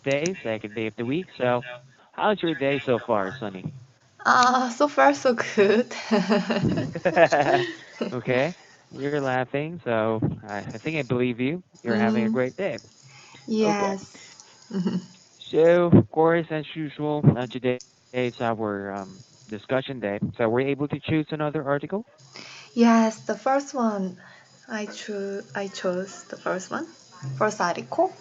Tuesday, second day of the week. So, how's your day so far, Sunny? So far so good. Okay, you're laughing, so I think I believe you. You're having a mm, great day. Okay, yes. Mhm. so of course, as usual, today is our discussion day. So, we're able to choose another article. Yes, the first one I chose the first one. First article.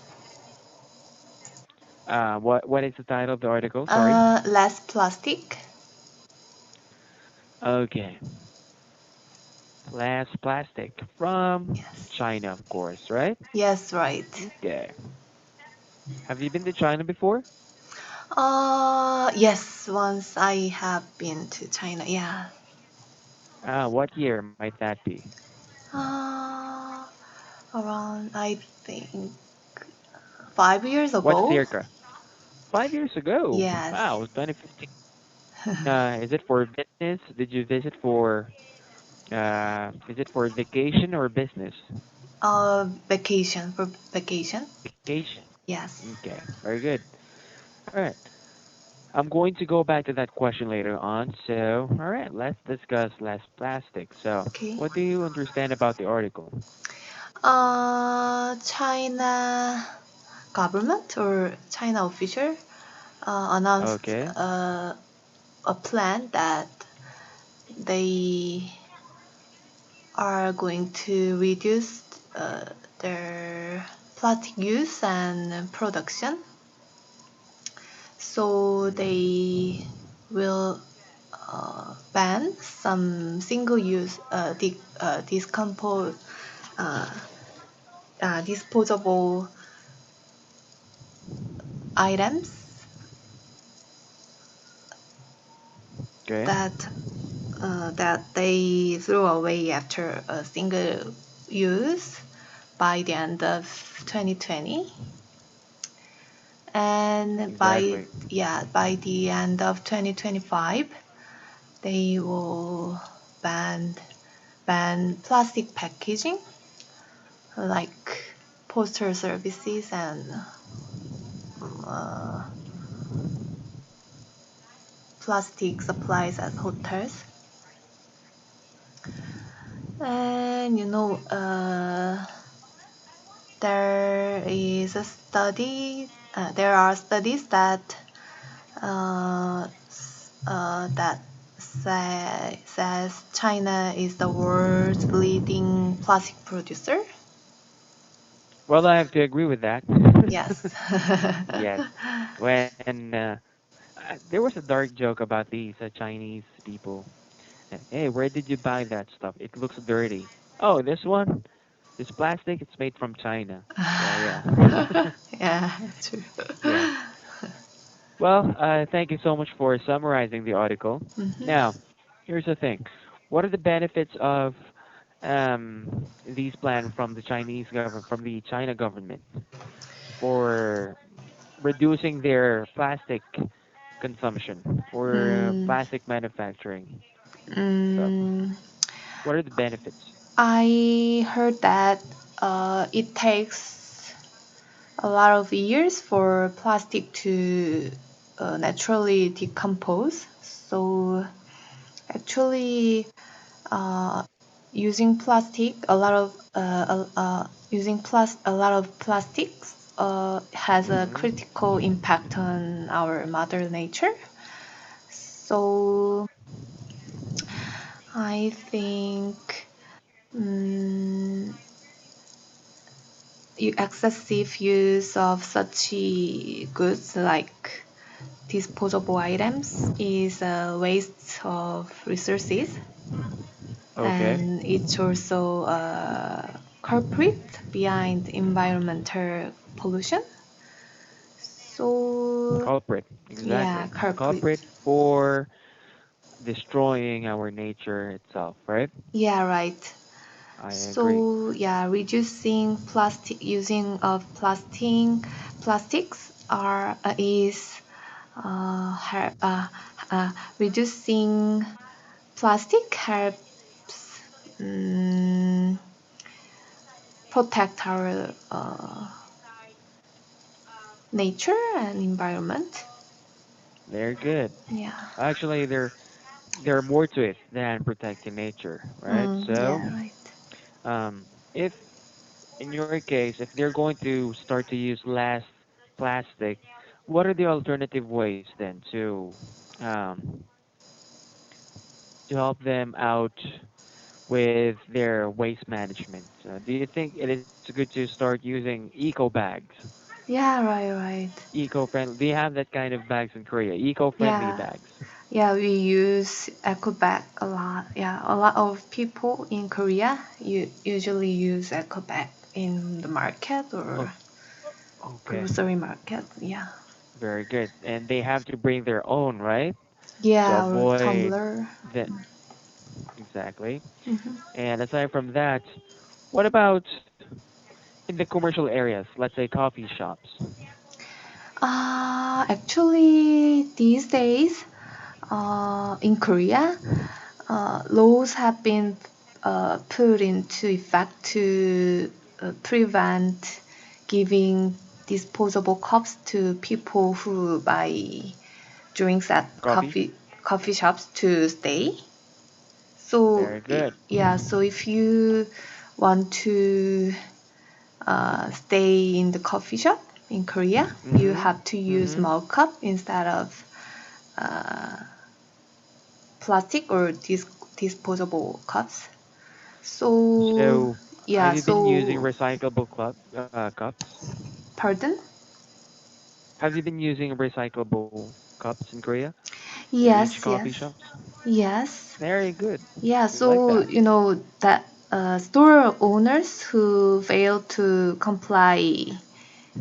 What is the title of the article? Sorry. Less plastic. Okay, less plastic from Yes. China, of course, right? Yes, right. Okay. Have you been to China before? Yes, once I have been to China. Yeah. What year might that be? Uh, Around I think 5 years What ago. circa? 5 years ago. Yes. Wow, 2015. Is it for business? Did you visit for, is it for vacation or business? Vacation for vacation. Vacation. Yes. Okay, very good. All right. I'm going to go back to that question later on. So, all right, let's discuss less plastic. So, Okay. what do you understand about the article? China government or China official announced Okay. a plan that they are going to reduce their plastic use and production. So Mm, they will ban some single-use uh, disposable items okay. that that they threw away after a single use by the end of 2020, and Exactly. by the end of 2025 they will ban plastic packaging like postal services and uh, plastic supplies at hotels. And there are studies uh, that says China is the world's leading plastic producer. Well, I have to agree with that. Yes. Yes. When there was a dark joke about these Chinese people. Hey, where did you buy that stuff? It looks dirty. Oh, this one, this plastic, it's made from China. So yeah. Yeah, true. Yeah. Well, thank you so much for summarizing the article. Mhm. Now, here's the thing. What are the benefits of these plans from the Chinese government, from the China government, for reducing their plastic consumption, for Mm, plastic manufacturing? So, mm, what are the benefits? I heard that it takes a lot of years for plastic to naturally decompose. So actually, uh, using plastic, a lot of plastics has a Hmm. critical impact on our mother nature. So I think mm, excessive use of such goods like disposable items is a waste of resources, Okay. and it's also a culprit behind environmental pollution. So Culprit. yeah, Exactly. culprit. Culprit for destroying our nature itself, right? Yeah, right. I agree. So yeah, reducing plastic using of plastics are is reducing plastic helps protect our nature and environment. Very good. Yeah. Actually, there are more to it than protecting nature, right? So, Yeah, right. if in your case, if they're going to start to use less plastic, what are the alternative ways then um, to help them out with their waste management? Do you think it is good to start using eco bags? Yeah, right, right. Eco-friendly. Do you have that kind of bags in Korea? Eco-friendly Yeah. bags. Yeah, we use eco bag a lot. Yeah, a lot of people in Korea usually use eco bag in the market Oh, or okay. grocery market. Yeah. Very good. And they have to bring their own, right? To Yeah, or avoid tumbler. the exactly. Hmm. And aside from that, what about in the commercial areas, let's say coffee shops? Actually, these days, in Korea, laws have been put into effect to prevent giving disposable cups to people who buy drinks at Coffee? coffee shops to stay. So Very good. yeah, so if you want to stay in the coffee shop in Korea, you Mm-hmm. have to use Mm-hmm. mug cup instead of uh, plastic or disposable cups. So So, yeah, have you been using so recyclable cups? pardon? Have you been using recyclable cups in Korea in each Yes, coffee yes, shops? yes. Very good. Yeah, We like so that. you know that store owners who fail to comply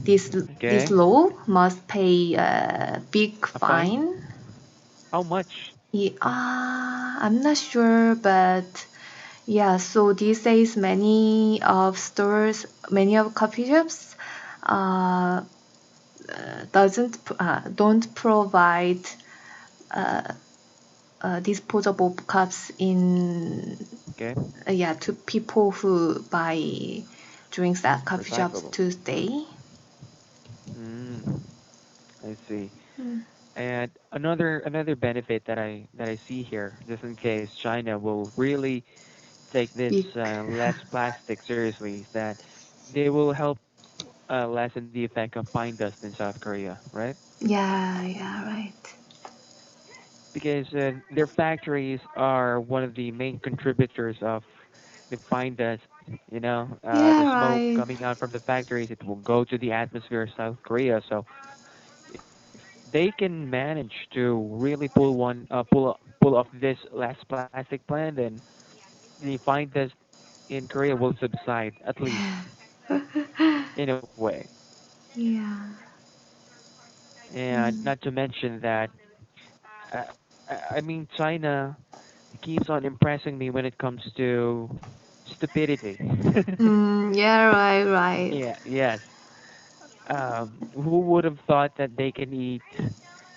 this Okay. law must pay a big A fine? fine. How much? Yeah, I'm not sure, but yeah. So these days, many of coffee shops, uh, don't provide uh, disposable cups in Okay. yeah to people who buy drinks at coffee shops Recyclable. to stay. Mm, I see. Mm. And another benefit that I see here, just in case China will really take this Big. less plastic seriously, is that they will help lessen the effect of pine dust in South Korea, right? Yeah, yeah, right. Because their factories are one of the main contributors of the fine dust. You know, the Yeah, smoke right. coming out from the factories, it will go to the atmosphere of South Korea. So if they can manage to really pull off this less plastic plan, then the fine dust in Korea will subside at least in a way. Yeah. And Mm. not to mention that, uh, I mean, China keeps on impressing me when it comes to stupidity. Yeah, right, right. Yeah, yes. Who would have thought that they can eat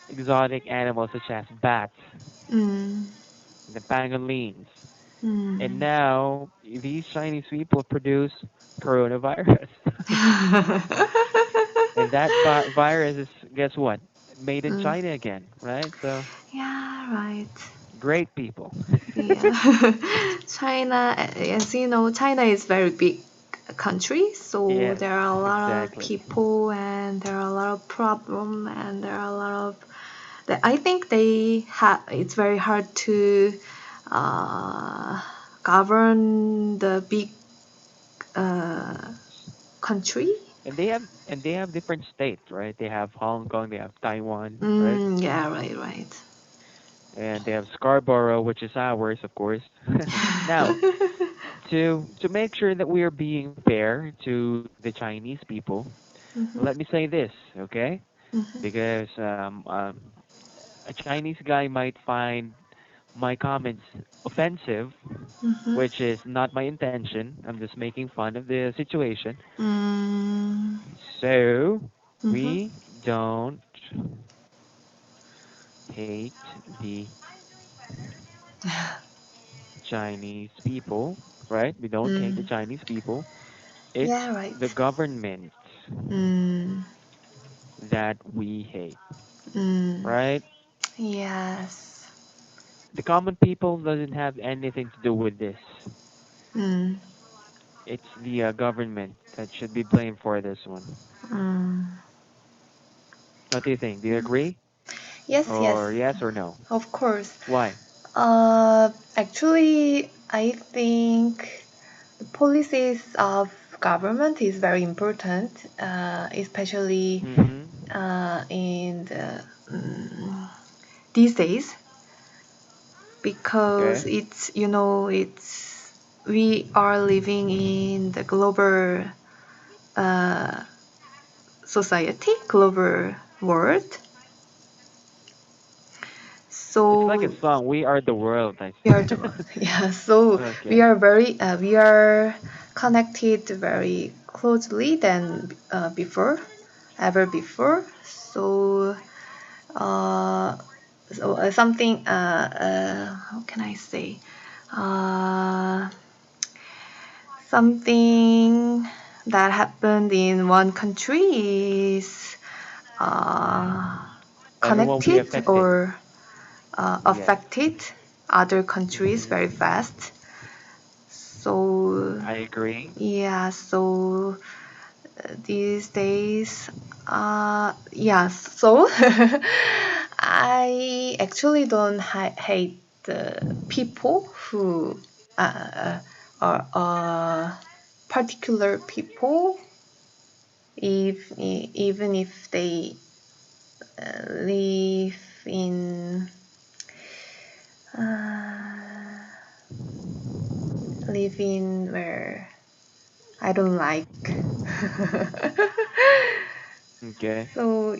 exotic animals such as bats, Mm. the pangolins, and Mm. now these Chinese people produce coronavirus, and that virus is guess what? Made in Mm. China again, right? So Yeah, right. great people. Yeah. China, as you know, China is very big country, so Yes, there are a lot of exactly. people and there are a lot of problem and there are a lot of I think they have it's very hard to uh, govern the big uh, country. And they have different states, right? They have Hong Kong, they have Taiwan, right? Yeah, right, right. And they have Scarborough, which is ours, of course. Now, to make sure that we are being fair to the Chinese people, let Mhm, me say this, okay? mhm, Because a Chinese guy might find my comments offensive, mhm, which is not my intention. I'm just making fun of the situation. mm, So mhm. we don't hate the Chinese people, right? We don't hate the Mm. Chinese people. It's Yeah, the right. government. Mm. that we hate, Mm. right? Yes. The common people doesn't have anything to do with this. Mm. It's the government that should be blamed for this one. Mm. What do you think? Do you agree? Yes, yes, Or yes or no? of course. Why? Actually, I think the policies of government is very important, especially Mm-hmm. in these days, because Okay. it's we are living in the global uh, society, global world. It's like a So song. We are the world. I we see. are the one. Yeah. So we Okay. are very we are connected very closely than before, ever before. So uh, something how can I say uh, something that happened in one country is uh, Everyone will be connected affected. or Yes. affected other countries Mm-hmm. very fast. So I agree. yeah, so these days, yeah, so I actually don't hate the people who are particular people, if even if they live in uh, live in where I don't like. Okay. So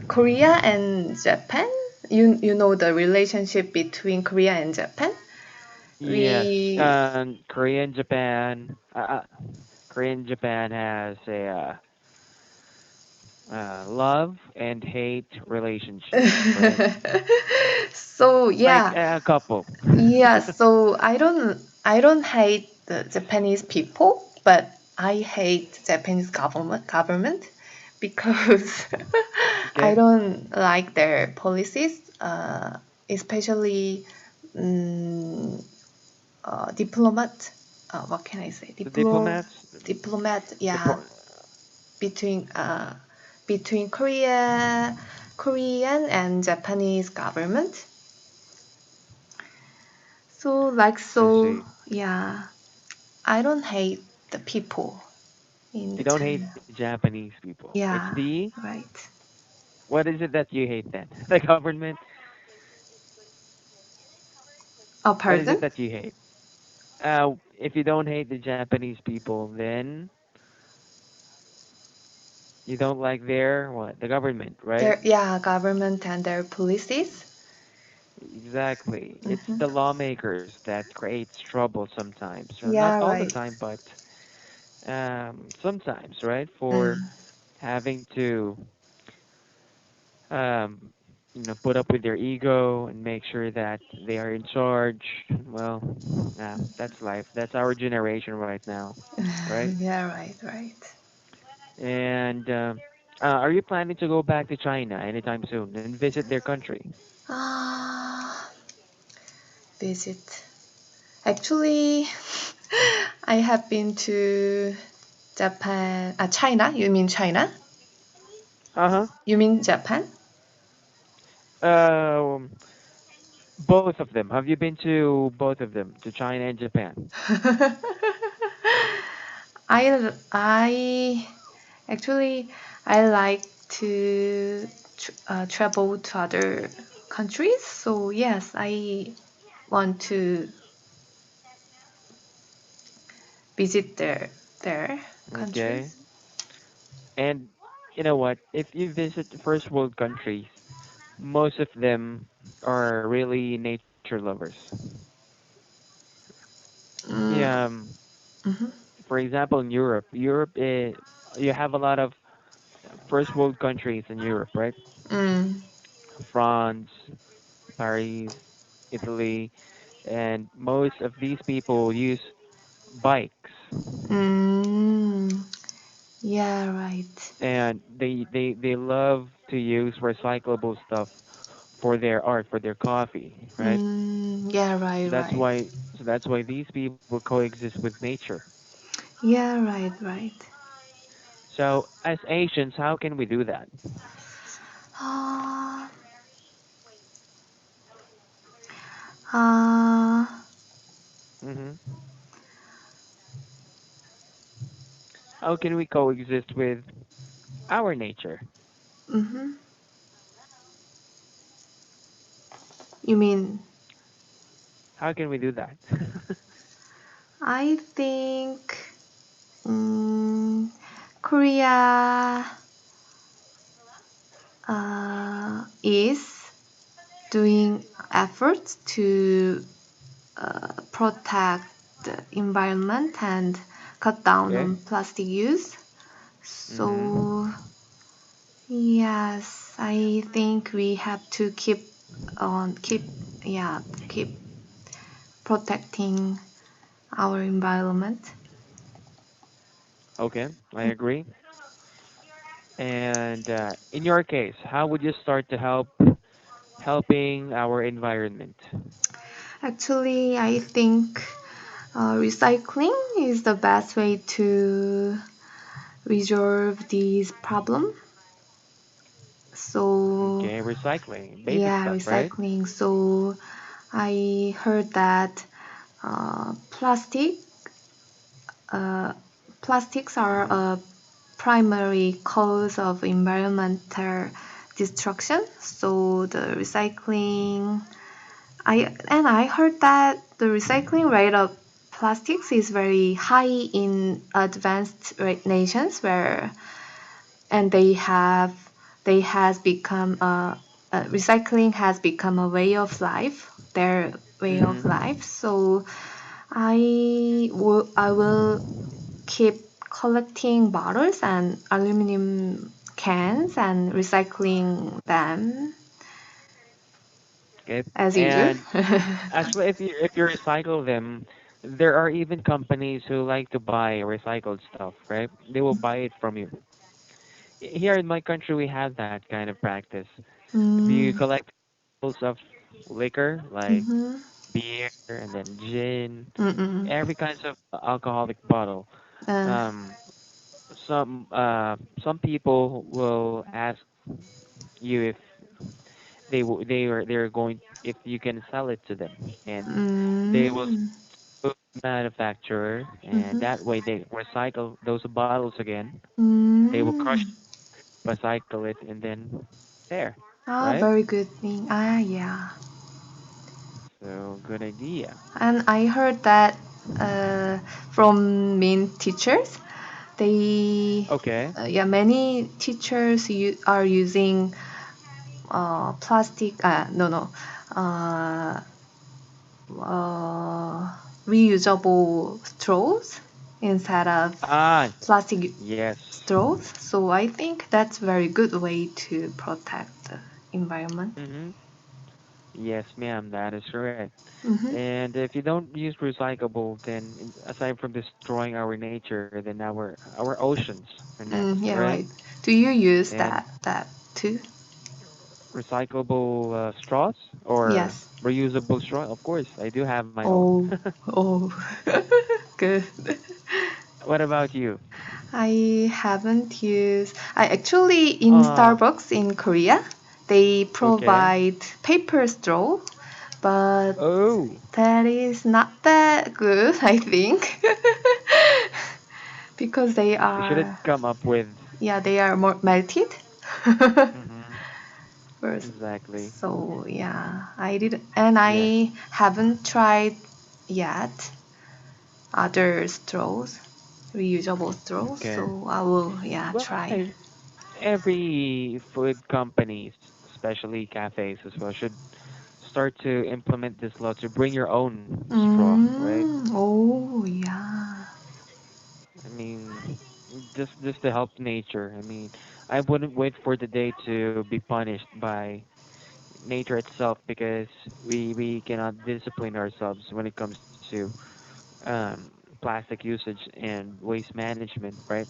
Korea and Japan. You know the relationship between Korea and Japan. Yes. We Korea and Japan. Korea and Japan has a love and hate relationship, right? so Like yeah, a couple. yeah. So I don't hate the Japanese people, but I hate Japanese government because I Okay. don't like their policies, especially um, diplomat. What can I say? The diplomats, Diplomat. the Yeah, pro- between Korean and Japanese government. So I see. yeah. I don't hate the people in the You don't hate China. the Japanese people. It's Yeah, the right. what is it that you hate then? The government. Oh, What is it pardon? that you hate? If you don't hate the Japanese people, then you don't like their what? The government, right? Their yeah, government and their policies. Exactly. It's Hmm. the lawmakers that creates trouble sometimes. So not Yeah, all the right. time, but sometimes, right? For Mm. having to um, put up with their ego and make sure that they are in charge. Well, that's life. That's our generation right now, right? Yeah, right, right. And are you planning to go back to China anytime soon and visit their country? Ah, visit. Actually, I have been to Japan. China. You mean China? Uh You mean Japan? huh. Both of them. Have you been to both of them, to China and Japan? I actually I like to travel to other countries. So yes, I want to visit their Okay. countries. And you know what? If you visit the first world countries, most of them are really nature lovers. Mm, Yeah. mhm, For example, in Europe, you have a lot of first world countries in Europe, right? mm, France, Paris, Italy, and most of these people use bikes. mm. Yeah, right. and they love to use recyclable stuff for their art, for their coffee, right? Yeah, right, So that's right. why these people coexist with nature. Yeah, right, right. So as Asians, how can we do that? Uh, uh, Hmm. How can we coexist with our nature? mm-hmm. You mean, How can we do that? I think Korea is doing efforts to protect the environment and cut down Okay. on plastic use. Hmm. So, yes, I think we have to yeah, keep protecting our environment. Okay, I agree. And in your case, how would you start to helping our environment? Actually, I think recycling is the best way to resolve this problem. So, Okay, recycling, basic yeah, stuff, right? recycling. So, I heard that plastic uh, plastics are Hmm. a primary cause of environmental destruction. So the recycling, I heard that the recycling rate of plastics is very high in advanced nations where and they has become recycling has become a way of life, their way of Hmm. life. So I will keep collecting bottles and aluminum cans and recycling them Okay. as usual. And actually, if you recycle them, there are even companies who like to buy recycled stuff, right? They will buy it from you. Here in my country, we have that kind of practice. If you Mm, collect bottles of liquor like mm-hmm, beer and then gin, mm-mm, every kinds of alcoholic bottle, uh, um, some people will ask you if they're going if you can sell it to them, and they will mm, go to the manufacturer, and mm-hmm, that way they recycle those bottles again. They will crush, mm. recycle it, and then there, Ah, right? very good thing. Ah, yeah. So good idea. And I heard that uh, from main teachers, they Okay. yeah, many teachers are using plastic. No, no. Uh, reusable straws instead of Ah, plastic yes. straws. So I think that's a very good way to protect the environment. Mm-hmm. Yes, ma'am, that is correct. Mm-hmm. And if you don't use recyclable, then aside from destroying our nature, then our oceans are next, Yeah, right? right. Do you use And that too? recyclable straws or Yes. reusable straw, of course, I do have my own. Oh, oh, good. What about you? I haven't used. I actually in Uh, Starbucks in Korea, they okay. provide paper straw, but Oh, that is not that good, I think, because they they should have are, come up with. yeah, they are more melted. Hmm. First. Exactly. So yeah, I did, and Yeah. I haven't tried yet other straws, reusable straws. Okay. So I will, yeah, Well, try. every food companies, especially cafes as well, should start to implement this law to bring your own straw, right? Oh yeah. I mean, just to help nature. I mean, I wouldn't wait for the day to be punished by nature itself because we cannot discipline ourselves when it comes to um plastic usage and waste management, right?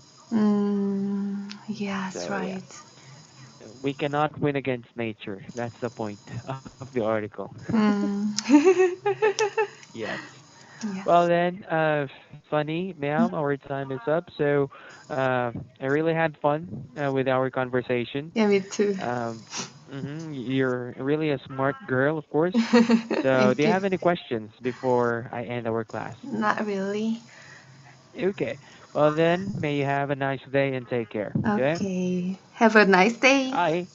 Yes, So yeah, right. we cannot win against nature. That's the point of the article. Mm. Yes. Yeah, Well then, Sunny, ma'am, our time is up. So I really had fun with our conversation. yeah, me too. You're really a smart girl, of course. So, do Thank you you. have any questions before I end our class? Not really. Okay. Well, then, may you have a nice day and take care. Okay? Okay. Have a nice day. Bye.